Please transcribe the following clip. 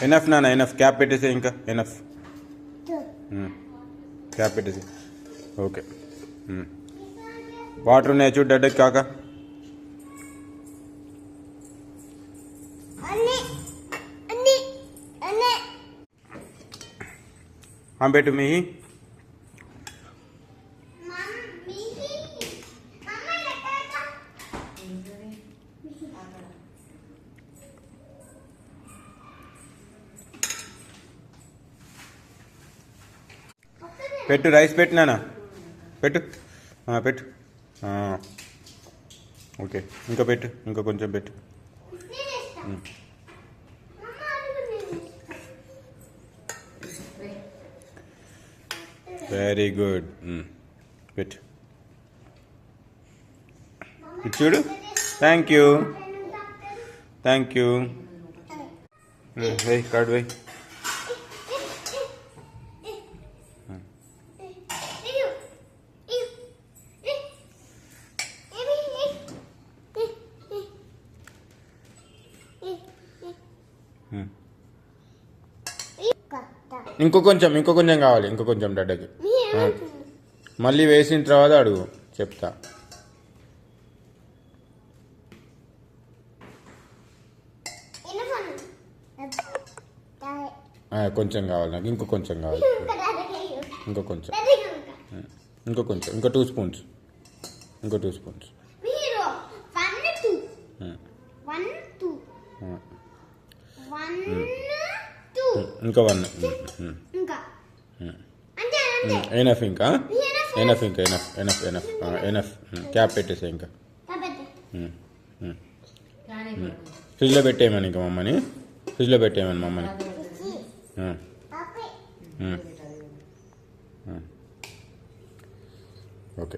Enough నాన్న enough. Cap పెట్టేసి ఇంకా ఎనఫ్. క్యాప్ పెట్టేసి. ఓకే. వాటర్ ఉన్నాయా చూడు డాడీకి కాక. పెట్టు మీ పెట్టు. రైస్ పెట్టినానా పెట్టు. పెట్టు. ఓకే ఇంకా పెట్టు. ఇంకా కొంచెం పెట్టు. Very good. పెట్టు. చూడు. Thank you. Thank you. వెయ్యి కార్డు వెయ్యి. ఇంకో కొంచెం కావాలి. ఇంకో కొంచెం డాడీకి. మళ్ళీ వేసిన తర్వాత అడుగు చెప్తా. కొంచెం కావాలి నాకు. ఇంకో కొంచెం కావాలి. ఇంకో కొంచెం. ఇంకో 2 స్పూన్స్. ఇంకో 2 స్పూన్స్. ఇంకా 1. ఎనఫ్. ఇంకా ఎనఫ్. ఇంకా enough enough enough enough. Cap పెట్టేసా. ఇంకా ఫ్రిడ్జ్లో పెట్టేయమని. ఇంకా మమ్మని ఫ్రిడ్జ్లో పెట్టేయమని మమ్మని. ఓకే.